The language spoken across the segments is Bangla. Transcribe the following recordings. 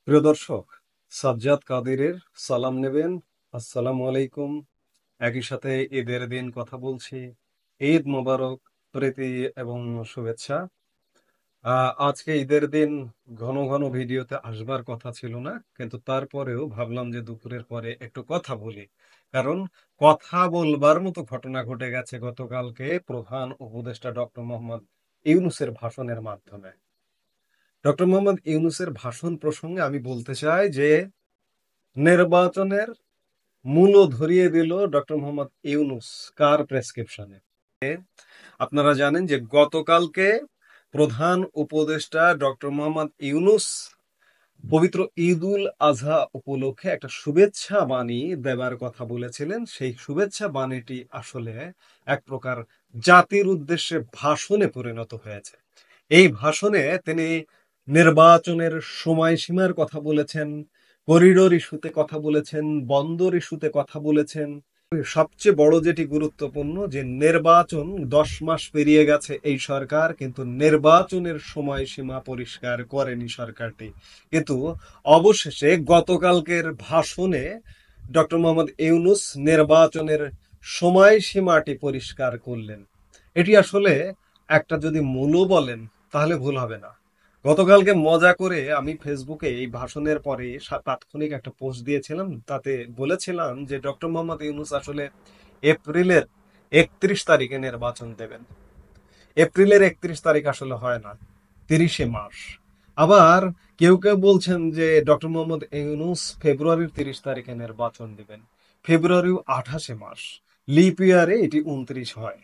প্রিয় দর্শক, সাজ্জাদ কাদিরের সালাম নেবেন। আসসালামু আলাইকুম। একই সাথে ঈদের দিন কথা বলছি। ঈদ মোবারক, প্রীতি এবং শুভেচ্ছা। আজকে ঈদের দিন ঘন ঘন ভিডিওতে আসবার কথা ছিল না, কিন্তু তারপরেও ভাবলাম যে দুপুরের পরে একটু কথা বলি। কারণ কথা বলবার মতো ঘটনা ঘটে গেছে গতকালকে প্রধান উপদেষ্টা ডক্টর মোহাম্মদ ইউনূসের ভাষণের মাধ্যমে। ডক্টর মোহাম্মদ ইউনূসের ভাষণ প্রসঙ্গে আমি বলতে চাই যে নির্বাচনের মূল্য ধরিয়ে দিল ডক্টর মোহাম্মদ ইউনূস কার প্রেসক্রিপশনে। আপনারা জানেন যে গতকালকে প্রধান উপদেষ্টা ডক্টর মোহাম্মদ ইউনূস পবিত্র ঈদুল আজহা উপলক্ষে একটা শুভেচ্ছা বাণী দেবার কথা বলেছিলেন। সেই শুভেচ্ছা বাণীটি আসলে এক প্রকার জাতির উদ্দেশ্যে ভাষণে পরিণত হয়েছে। এই ভাষণে তিনি নির্বাচনের সময়সীমার কথা বলেছেন, করিডোর ইস্যুতে কথা বলেছেন, বন্দর ইস্যুতে কথা বলেছেন। সবচেয়ে বড় যেটি গুরুত্বপূর্ণ যে নির্বাচন 10 মাস পেরিয়ে গেছে এই সরকার, কিন্তু নির্বাচনের সময়সীমা পরিষ্কার করেনি সরকারটি। কিন্তু অবশেষে গতকালকের ভাষণে ডক্টর মোহাম্মদ ইউনূস নির্বাচনের সময়সীমাটি পরিষ্কার করলেন। এটি আসলে একটা যদি মূল্য বলেন তাহলে ভুল হবে না। গতকালকে মজা করে আমি ফেসবুকে এই ভাষণের পরে তাৎক্ষণিক একটা পোস্ট দিয়েছিলাম, তাতে বলেছিলাম যে ডক্টর মোহাম্মদ ইউনূস আসলে এপ্রিলের 31 তারিখে নির্বাচন দেবেন। এপ্রিলের 31 তারিখ আসলে হয় না, 30 মার্চ। আবার কেউ কেউ বলছেন যে ডক্টর মোহাম্মদ ইউনূস ফেব্রুয়ারির 30 তারিখে নির্বাচন দিবেন। ফেব্রুয়ারি 28 মাস, লিপ ইয়ারে এটি 29 হয়।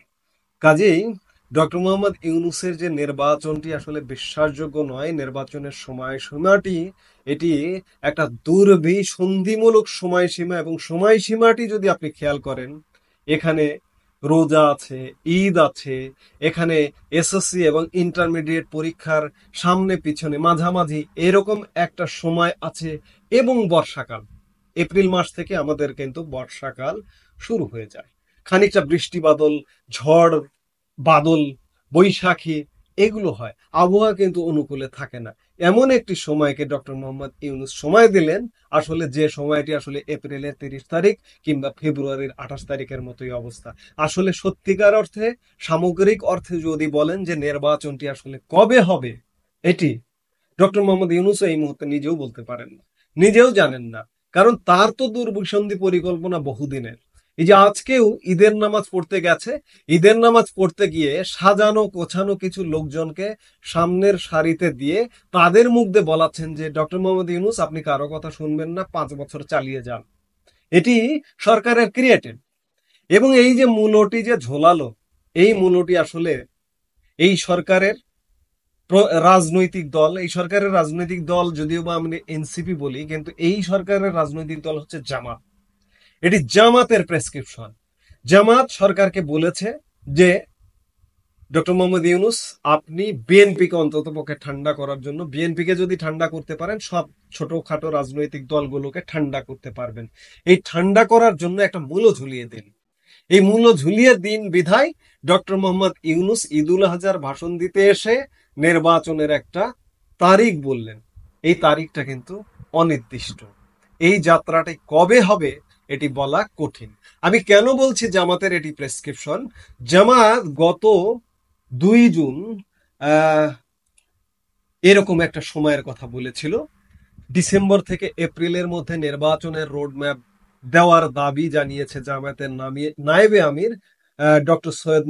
কাজেই ডক্টর মোহাম্মদ ইউনূসের যে নির্বাচনটি আসলে বিশ্বাসযোগ্য নয়, নির্বাচনের সময়সীমাটি এটি একটা দুর্বিসন্ধিমূলক সময়সীমা, এবং সময়সীমাটি যদি আপনি খেয়াল করেন, এখানে রোজা আছে, ঈদ আছে, এখানে এসএসসি এবং ইন্টারমিডিয়েট পরীক্ষার সামনে পিছনে মাঝামাঝি এরকম একটা সময় আছে, এবং বর্ষাকাল। এপ্রিল মাস থেকে আমাদের কিন্তু বর্ষাকাল শুরু হয়ে যায়। খানিকটা বৃষ্টি বাদল, ঝড় বাদল, বৈশাখী এগুলো হয়, আবহাওয়া কিন্তু অনুকূলে থাকে না। এমন একটি সময়কে ডক্টর মোহাম্মদ ইউনূস সময় দিলেন, আসলে যে সময়টি আসলে এপ্রিলের 30 তারিখ কিংবা ফেব্রুয়ারির 28 তারিখের মতোই অবস্থা। আসলে সত্যিকার অর্থে, সামগ্রিক অর্থে যদি বলেন যে নির্বাচনটি আসলে কবে হবে, এটি ডক্টর মোহাম্মদ ইউনূস এই মুহূর্তে নিজেও বলতে পারেন না, নিজেও জানেন না। কারণ তার তো দূরভিসন্ধি পরিকল্পনা বহুদিনের। এই যে আজকেও ঈদের নামাজ পড়তে গেছে, ঈদের নামাজ পড়তে গিয়ে সাজানো গোছানো কিছু লোকজনকে সামনের সারিতে দিয়ে তাদের মুখ দিয়ে বলাচ্ছেন যে ডক্টর মোহাম্মদ ইউনূস আপনি কারো কথা শুনবেন না, 5 বছর চালিয়ে যান। এটি সরকারের ক্রিয়েটেড। এবং এই যে মূলটি যে ঝোলালো, এই মূলটি আসলে এই সরকারের রাজনৈতিক দল, এই সরকারের রাজনৈতিক দল যদিও বা আমরা এনসিপি বলি, কিন্তু এই সরকারের রাজনৈতিক দল হচ্ছে জামাত। এটি জামাতের প্রেসক্রিপশন। জামাত সরকারকে বলেছে যে ডক্টর মোহাম্মদ ইউনূস আপনি বিএনপিকে অন্তত পক্ষে ঠান্ডা করার জন্য, বিএনপিকে যদি ঠান্ডা করতে পারেন সব ছোটখাটো রাজনৈতিক দলগুলোকে ঠান্ডা করতে পারবেন। এই ঠান্ডা করার জন্য একটা মূল্য ঝুলিয়ে দিন। এই মূল্য ঝুলিয়ে দিন বিধায় ডক্টর মোহাম্মদ ইউনূস ঈদুল আজহার ভাষণ দিতে এসে নির্বাচনের একটা তারিখ বললেন। এই তারিখটা কিন্তু অনির্দিষ্ট। এই যাত্রাটি কবে হবে এটি বলা কঠিন। আমি কেন বলছি জামাতের এটি প্রেসক্রিপশন? জামাত গত 2 জুন আহ এরকম একটা সময়ের কথা বলেছিল, ডিসেম্বর থেকে এপ্রিলের মধ্যে নির্বাচনের রোডম্যাপ দেওয়ার দাবি জানিয়েছে জামায়াতের নায়েবে আমির ডক্টর সৈয়দ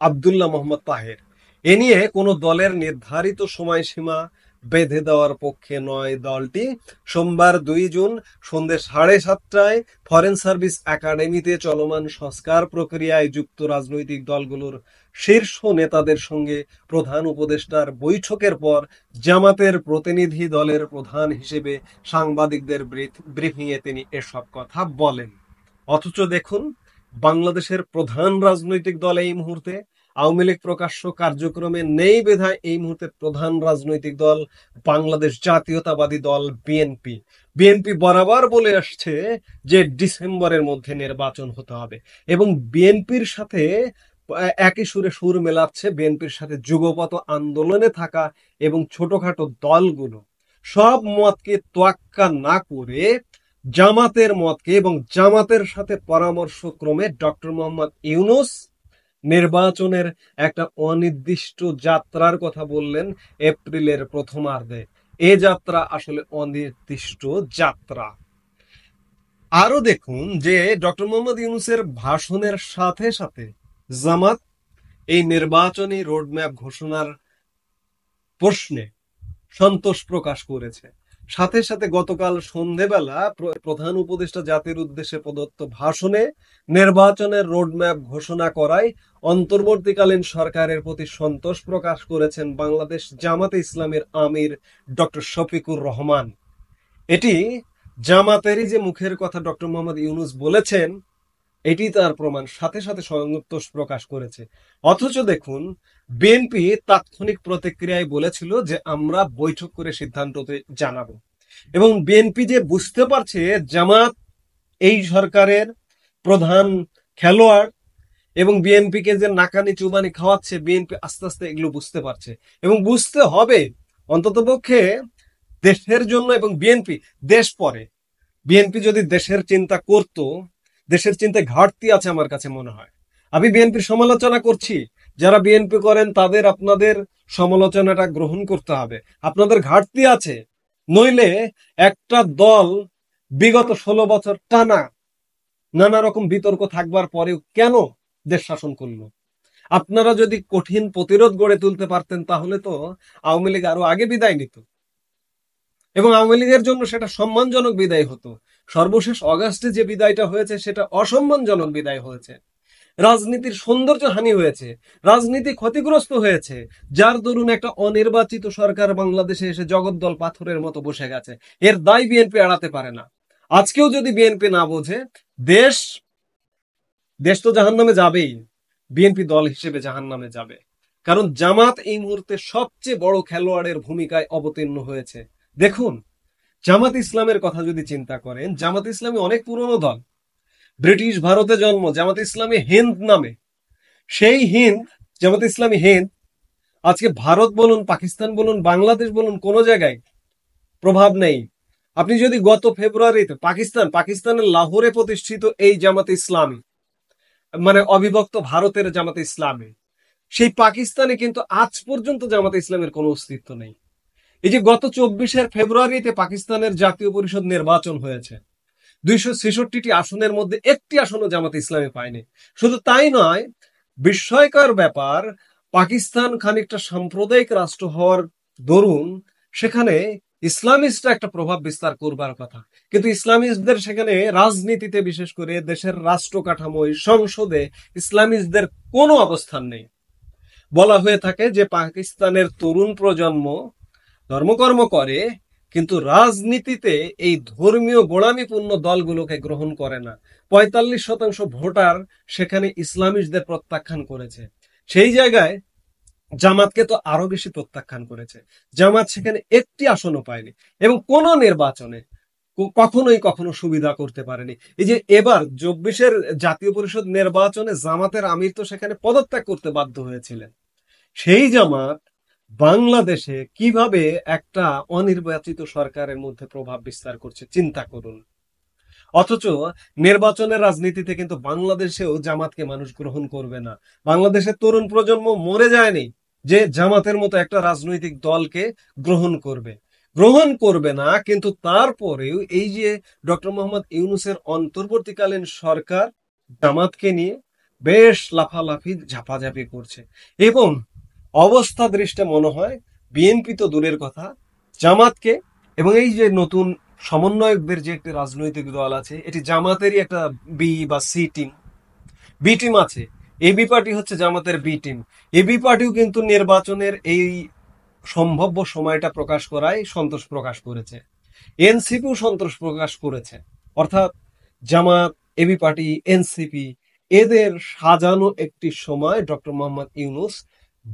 আবদুল্লাহ মোহাম্মদ তাহের। এ নিয়ে কোনো দলের নির্ধারিত সময়সীমা বেঁধে দেওয়ার পক্ষে নয় দলটি। সোমবার 2 জুন সন্ধ্যে 7:30টায় ফরেন সার্ভিস একাডেমিতে চলমান সংস্কার প্রক্রিয়ায় যুক্ত রাজনৈতিক দলগুলোর শীর্ষ নেতাদের সঙ্গে প্রধান উপদেষ্টার বৈঠকের পর জামাতের প্রতিনিধি দলের প্রধান হিসেবে সাংবাদিকদের ব্রিফিংয়ে তিনি এসব কথা বলেন। অথচ দেখুন, বাংলাদেশের প্রধান রাজনৈতিক দল এই মুহূর্তে আওয়ামী লীগ প্রকাশ্য কার্যক্রমে নেই বিধায় এই মুহূর্তে প্রধান রাজনৈতিক দল বাংলাদেশ জাতীয়তাবাদী দল বিএনপি। বিএনপি বরাবর বলে আসছে যে ডিসেম্বরের মধ্যে নির্বাচন হতে হবে, এবং বিএনপির সাথে একই সুরে সুর মেলাচ্ছে বিএনপির সাথে যুগপৎ আন্দোলনে থাকা এবং ছোটখাটো দলগুলো। সব মতকে তোয়াক্কা না করে জামাতের মতকে এবং জামাতের সাথে পরামর্শক্রমে ডক্টর মোহাম্মদ ইউনূস নির্বাচনের একটা অনির্দিষ্ট যাত্রার কথা বললেন এপ্রিলের প্রথমার্ধে। এ যাত্রা আসলে অনির্দিষ্ট যাত্রা। আরো দেখুন যে ডক্টর মোহাম্মদ ইউনূসের ভাষণের সাথে সাথে জামাত এই নির্বাচনী রোডম্যাপ ঘোষণার প্রশ্নে সন্তোষ প্রকাশ করেছে। সাথে সাথে গতকাল সন্ধেবেলা প্রধান উপদেষ্টা জাতির উদ্দেশ্যে প্রদত্ত ভাষণে নির্বাচনের রোডম্যাপ ঘোষণা করায় অন্তর্বর্তীকালীন সরকারের প্রতি সন্তোষ প্রকাশ করেছেন বাংলাদেশ জামাতে ইসলামের আমির ডক্টর শফিকুর রহমান। এটি জামাতেরই যে মুখের কথা ডক্টর মোহাম্মদ ইউনূস বলেছেন এটি তার প্রমাণ। সাথে সাথে সন্তোষ প্রকাশ করেছে। অথচ দেখুন বিএনপি তাৎক্ষণিক প্রতিক্রিয়ায় বলেছিল যে আমরা বৈঠক করে সিদ্ধান্ত জানাবো, এবং বিএনপি যে বুঝতে পারছে জামাত এই সরকারের প্রধান খেলোয়াড় এবং বিএনপিকে যে নাকানি চুবানি খাওয়াচ্ছে, বিএনপি আস্তে আস্তে এগুলো বুঝতে পারছে এবং বুঝতে হবে অন্ততপক্ষে দেশের জন্য। এবং বিএনপি দেশ পরে, বিএনপি যদি দেশের চিন্তা করত, দেশের চিন্তায় ঘাটতি আছে আমার কাছে মনে হয়। আমি বিএনপির সমালোচনা করছি, যারা বিএনপি করেন তাদের আপনাদের সমালোচনাটা গ্রহণ করতে হবে। আপনাদের ঘাটতি আছে, নইলে একটা দল বিগত 16 বছর টানা নানা রকম বিতর্ক থাকবার পরেও কেন দেশ শাসন করলো? আপনারা যদি কঠিন প্রতিরোধ গড়ে তুলতে পারতেন তাহলে তো আওয়ামী লীগ আরো আগে বিদায় নিত এবং আওয়ামী লীগের জন্য সেটা সম্মানজনক বিদায় হতো। সর্বশেষ অগাস্টে যে বিদায়টা হয়েছে সেটা অসম্মানজনক বিদায় হয়েছে। রাজনীতির সৌন্দর্য হানি হয়েছে, রাজনীতি ক্ষতিগ্রস্ত হয়েছে, যার দরুন একটা অনির্বাচিত সরকার বাংলাদেশে এসে জগদ্দল পাথরের মতো বসে গেছে। এর দায় বিএনপি এড়াতে পারে না। আজকেও যদি বিএনপি না বোঝে, দেশ দেশ তো জাহান্নামে যাবেই, বিএনপি দল হিসেবে জাহান্নামে যাবে। কারণ জামাত এই মুহূর্তে সবচেয়ে বড় খেলোয়াড়ের ভূমিকায় অবতীর্ণ হয়েছে। দেখুন, জামাত ইসলামের কথা যদি চিন্তা করেন, জামাত ইসলামী অনেক পুরনো দল। ব্রিটিশ ভারতে জন্ম জামাত ইসলামী হিন্দ নামে। সেই হিন্দ, জামাত ইসলামী হিন্দ আজকে ভারত বলুন, পাকিস্তান বলুন, বাংলাদেশ বলুন, কোনো জায়গায় প্রভাব নেই। আপনি যদি গত ফেব্রুয়ারিতে পাকিস্তানের লাহোরে প্রতিষ্ঠিত এই জামাত ইসলামী, মানে অবিভক্ত ভারতের জামাত ইসলামী, সেই পাকিস্তানে কিন্তু আজ পর্যন্ত জামাত ইসলামের কোনো অস্তিত্ব নেই। এই যে গত 24 ফেব্রুয়ারিতে পাকিস্তানের জাতীয় পরিষদ নির্বাচন হয়েছে, 266টি আসনের মধ্যে একটি আসনও জামাত ইসলামী পায়নি। শুধু তাই নয়, বিস্ময়কর ব্যাপার, পাকিস্তান খানিকটা সাম্প্রদায়িক রাষ্ট্র হওয়ার দরুন সেখানে ইসলামিস্টরা একটা প্রভাব বিস্তার করবার কথা, কিন্তু ইসলামিস্টদের সেখানে রাজনীতিতে, বিশেষ করে দেশের রাষ্ট্র কাঠামোয়, সংসদে ইসলামিস্টদের কোনো অবস্থান নেই। বলা হয়ে থাকে যে পাকিস্তানের তরুণ প্রজন্ম ধর্মকর্ম করে, কিন্তু রাজনীতিতে এই ধর্মীয় গোড়ামিপূর্ণ দলগুলোকে গ্রহণ করে না। 45% ভোটার সেখানে ইসলামিস্টদের প্রত্যাখ্যান করেছে। সেই জায়গায় জামাতকে তো আরো বেশি প্রত্যাখ্যান করেছে। জামাত সেখানে একটি আসনও পায়নি এবং কোন নির্বাচনে কখনো সুবিধা করতে পারেনি। এই যে এবার 24-এর জাতীয় পরিষদ নির্বাচনে জামাতের আমির তো সেখানে পদত্যাগ করতে বাধ্য হয়েছিলেন। সেই জামাত বাংলাদেশে কিভাবে একটা অনির্বাচিত সরকারের মধ্যে প্রভাব বিস্তার করছে চিন্তা করুন। অথচ নির্বাচনের রাজনীতিতে কিন্তু বাংলাদেশেও জামাতকে মানুষ গ্রহণ করবে না। বাংলাদেশের তরুণ প্রজন্ম মরে যায়নি যে জামাতের মতো একটা রাজনৈতিক দলকে গ্রহণ করবে না। কিন্তু তারপরেও এই যে ডক্টর মোহাম্মদ ইউনূসের অন্তর্বর্তীকালীন সরকার জামাতকে নিয়ে বেশ লাফালাফি ঝাপাঝাপি করছে, এবং অবস্থা দৃষ্টে মনে হয় বিএনপি তো দূরের কথা, জামাতকে এবং এই যে নতুন সমন্বয়কদের যে একটি রাজনৈতিক দল আছে, এটি জামাতেরই একটা বি বা বি টিম আছে। এবি পার্টি হচ্ছে জামাতের বি টিম। এবি পার্টিও কিন্তু নির্বাচনের এই সম্ভাব্য সময়টা প্রকাশ করায় সন্তোষ প্রকাশ করেছে। এনসিপিও সন্তোষ প্রকাশ করেছে। অর্থাৎ জামাত, এবি পার্টি, এনসিপি এদের সাজানো একটি সময় ডক্টর মোহাম্মদ ইউনূস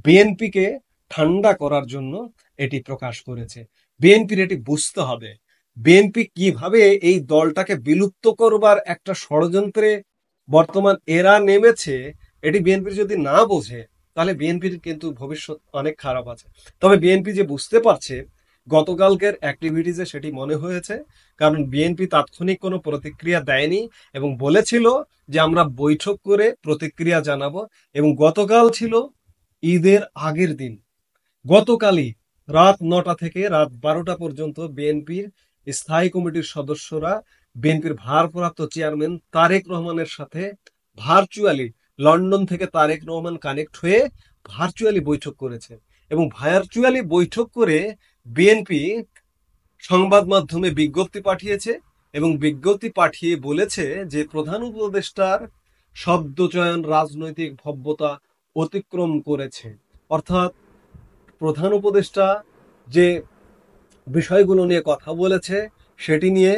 বিএনপিকে ঠান্ডা করার জন্য এটি প্রকাশ করেছে। বিএনপির এটি বুঝতে হবে, বিএনপি কিভাবে এই দলটাকে বিলুপ্ত করবার একটা ষড়যন্ত্রে বর্তমান এরা নেমেছে। এটি বিএনপি যদি না বোঝে তাহলে বিএনপির কিন্তু ভবিষ্যৎ অনেক খারাপ আছে। তবে বিএনপি যে বুঝতে পারছে গতকালকের অ্যাক্টিভিটিসে সেটি মনে হয়েছে, কারণ বিএনপি তাৎক্ষণিক কোনো প্রতিক্রিয়া দেয়নি এবং বলেছিল যে আমরা বৈঠক করে প্রতিক্রিয়া জানাবো। এবং গতকাল ছিল ঈদের আগের দিন, গতকালই রাত ৯টা থেকে রাত ১২টা পর্যন্ত বিএনপির স্থায়ী কমিটির সদস্যরা বিএনপির ভারপ্রাপ্ত চেয়ারম্যান তারেক রহমানের সাথে ভার্চুয়ালি, লন্ডন থেকে তারেক রহমান কানেক্ট হয়ে ভার্চুয়ালি বৈঠক করেছে। এবং ভার্চুয়ালি বৈঠক করে বিএনপি সংবাদ মাধ্যমে বিজ্ঞপ্তি পাঠিয়েছে এবং বিজ্ঞপ্তি পাঠিয়ে বলেছে যে প্রধান উপদেষ্টার শব্দচয়ন রাজনৈতিক ভব্যতা অতিক্রম করেছে। অর্থাৎ প্রধান উপদেষ্টা যে বিষয়গুলো নিয়ে কথা বলেছে সেটি নিয়ে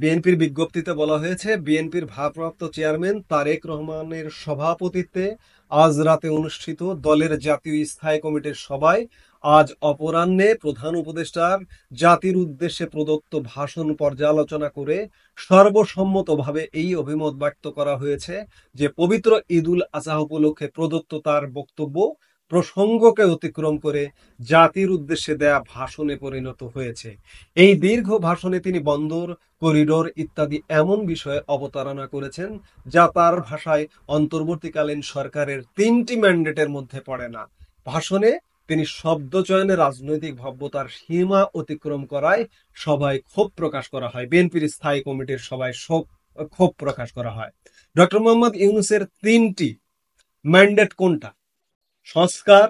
বিএনপির বিজ্ঞপ্তিতে বলা হয়েছে, বিএনপির ভারপ্রাপ্ত চেয়ারম্যান তারেক রহমানের সভাপতিত্বে আজ রাতে অনুষ্ঠিত দলের জাতীয় স্থায়ী কমিটির সভায় আজ অপরাহ্নে প্রধান উপদেষ্টার জাতির উদ্দেশ্যে প্রদত্ত ভাষণ পর্যালোচনা করে সর্বসম্মতভাবে এই অভিমত ব্যক্ত করা হয়েছে যে পবিত্র ঈদুল আজহা উপলক্ষে প্রদত্ত তার বক্তব্য প্রসঙ্গকে অতিক্রম করে জাতির উদ্দেশ্যে দেয়া ভাষণে পরিণত হয়েছে। এই দীর্ঘ ভাষণে তিনি বন্দর, করিডোর ইত্যাদি এমন বিষয়ে অবতারণা করেছেন যা তার ভাষায় অন্তর্বর্তীকালীন সরকারের ৩টি ম্যান্ডেটের মধ্যে পড়ে না। ভাষণে তিনি শব্দচয়নে রাজনৈতিক ভব্যতার সীমা অতিক্রম করায় সভায় ক্ষোভ প্রকাশ করা হয়, বিএনপির স্থায়ী কমিটির সভায় ক্ষোভ প্রকাশ করা হয়। ডক্টর মোহাম্মদ ইউনূসের ৩টি ম্যান্ডেট কোনটা? সংস্কার,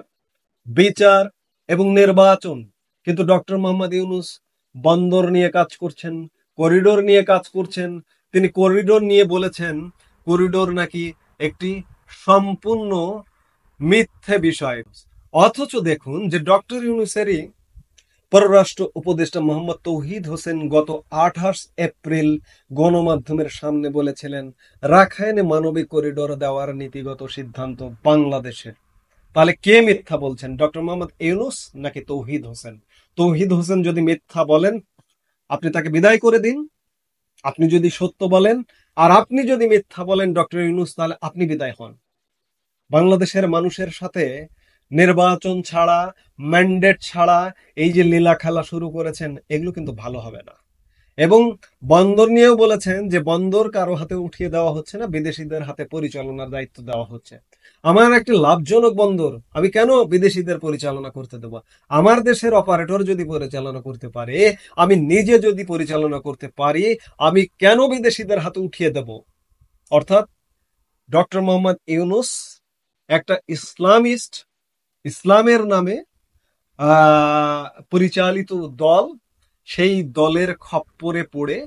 বিচার এবং নির্বাচন। কিন্তু ডক্টর মোহাম্মদ ইউনূস বন্দর নিয়ে কাজ করছেন, করিডোর নিয়ে কাজ করছেন। তিনি করিডোর নিয়ে বলেছেন করিডোর নাকি একটি সম্পূর্ণ মিথ্যে বিষয়। অথচ দেখুন যে ডক্টর ইউনূসেরই পররাষ্ট্র উপদেষ্টা মোহাম্মদ তৌহিদ হোসেন গত ২৮ এপ্রিল গণমাধ্যমের সামনে বলেছিলেন রাখাইনে মানবিক করিডোর দেওয়ার নীতিগত সিদ্ধান্ত বাংলাদেশের। তাহলে কে মিথ্যা বলছেন, ডক্টর মোহাম্মদ ইউনূস নাকি তৌহিদ হোসেন? তৌহিদ হোসেন যদি মিথ্যা বলেন আপনি তাকে বিদায় করে দিন, আপনি যদি সত্য বলেন। আর আপনি যদি মিথ্যা বলেন ডক্টর ইউনূস, তাহলে আপনি বিদায় হন। বাংলাদেশের মানুষের সাথে নির্বাচন ছাড়া, ম্যান্ডেট ছাড়া এই যে লীলা খেলা শুরু করেছেন, এগুলো কিন্তু ভালো হবে না। এবং বন্দর নিয়েও বলেছেন যে বন্দর কারো হাতে উঠিয়ে দেওয়া হচ্ছে না, বিদেশিদের হাতে পরিচালনার দায়িত্ব দেওয়া হচ্ছে। আমার একটি লাভজনক বন্দর, আমি কেন বিদেশিদের পরিচালনা করতে দেব? আমার দেশের অপারেটর যদি পরিচালনা করতে পারে, আমি নিজে যদি পরিচালনা করতে পারি, আমি কেন বিদেশিদের হাতে উঠিয়ে দেব? অর্থাৎ ডক্টর মোহাম্মদ ইউনূস একটা ইসলামিস্ট, ইসলামের নামে পরিচালিত দল, সেই দলের খপ্পরে পড়ে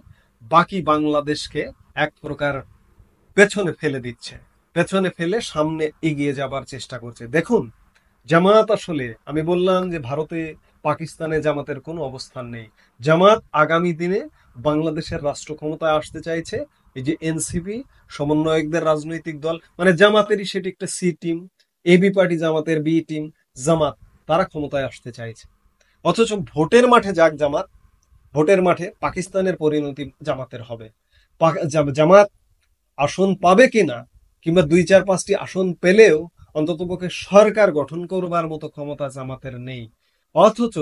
বাকি বাংলাদেশকে এক প্রকার পেছনে ফেলে দিচ্ছে, পেছনে ফেলে সামনে এগিয়ে যাবার চেষ্টা করছে। দেখুন জামাত, আসলে আমি বললাম যে ভারতে, পাকিস্তানে জামাতের কোনো অবস্থান নেই। জামাত আগামী দিনে বাংলাদেশের রাষ্ট্র ক্ষমতায় আসতে চাইছে। এই যে এনসিপি সমন্বয়কদের রাজনৈতিক দল, মানে জামাতেরই সেটি একটা সি টিম, এবি পার্টি জামাতের বি টিম, জামাত তারা ক্ষমতায় আসতে চাইছে। অথচ ভোটের মাঠে যাক জামাত, ভোটের মাঠে পাকিস্তানের পরিণতি জামাতের হবে। জামাত আসন পাবে কিনা, কিংবা ২-৪-৫টি আসন পেলেও অন্ততপক্ষে সরকার গঠন করবার মতো ক্ষমতা জামাতের নেই। অথচ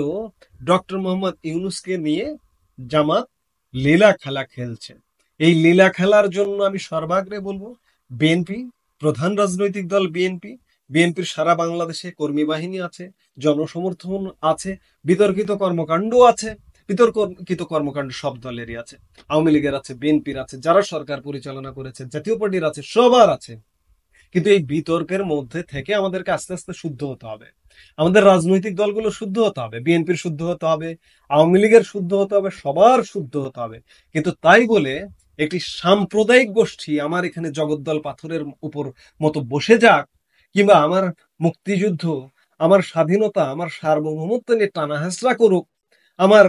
ডক্টর মোহাম্মদ ইউনূসকে নিয়ে জামাত লীলা খেলা খেলছে। এই লীলা খেলার জন্য আমি সর্বাগ্রে বলবো বিএনপি, প্রধান রাজনৈতিক দল বিএনপি, বিএনপির সারা বাংলাদেশে কর্মী বাহিনী আছে, জনসমর্থন আছে, বিতর্কিত কর্মকাণ্ড আছে। বিতর্কিত কর্মকাণ্ড সব দলেরই আছে, আওয়ামী লীগের আছে, বিএনপির আছে, যারা সরকার পরিচালনা করেছে, জাতীয় পার্টির আছে, সবার আছে। কিন্তু এই বিতর্কের মধ্যে থেকে আমাদেরকে আস্তে আস্তে শুদ্ধ হতে হবে। আমাদের রাজনৈতিক দলগুলো শুদ্ধ হতে হবে, বিএনপির শুদ্ধ হতে হবে, আওয়ামী লীগের শুদ্ধ হতে হবে, সবার শুদ্ধ হতে হবে। কিন্তু তাই বলে একটি সাম্প্রদায়িক গোষ্ঠী আমার এখানে জগদ্দল পাথরের উপর মতো বসে যাক, কিংবা আমার মুক্তিযুদ্ধ, আমার স্বাধীনতা, আমার সার্বভৌমত্ব নিয়ে টানাহেঁচড়া করুক, আমার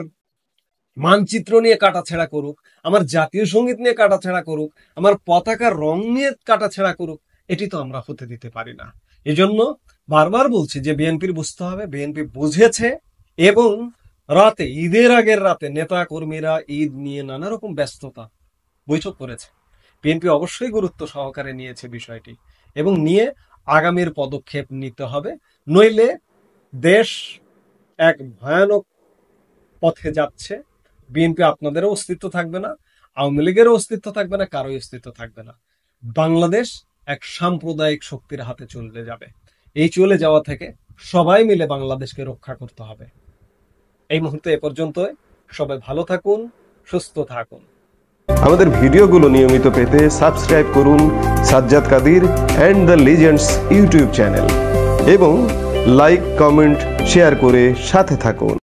মানচিত্র নিয়ে কাটাছেঁড়া করুক, আমার জাতীয় সঙ্গীত নিয়ে কাটাছেঁড়া করুক, আমার পতাকার রং নিয়ে কাটাছেঁড়া করুক, এটি তো আমরা হতে দিতে পারি না। এজন্য বারবার বলছি যে বিএনপির বুঝতে হবে, বিএনপি বুঝেছে। এবং রাতে, ঈদের আগের রাতে নেতা কর্মীরা ঈদ নিয়ে নানা রকম ব্যস্ততা, বৈঠক করেছে। বিএনপি অবশ্যই গুরুত্ব সহকারে নিয়েছে বিষয়টি এবং নিয়ে আগামীর পদক্ষেপ নিতে হবে, নইলে দেশ এক ভয়ানক পথে যাচ্ছে। বিএনপি আপনাদেরও অস্তিত্ব থাকবে না, আওয়ামী লীগেরও অস্তিত্ব থাকবে না, কারোই অস্তিত্ব থাকবে না। বাংলাদেশ এক সাম্প্রদায়িক শক্তির হাতে চলে যাবে। এই চলে যাওয়া থেকে সবাই মিলে বাংলাদেশকে রক্ষা করতে হবে। এই মুহূর্তে এ পর্যন্তই। সবাই ভালো থাকুন, সুস্থ থাকুন। আমাদের ভিডিওগুলো নিয়মিত পেতে সাবস্ক্রাইব করুন Sajjad Kadir and the legends YouTube channel এবং লাইক, কমেন্ট, শেয়ার করে সাথে থাকুন।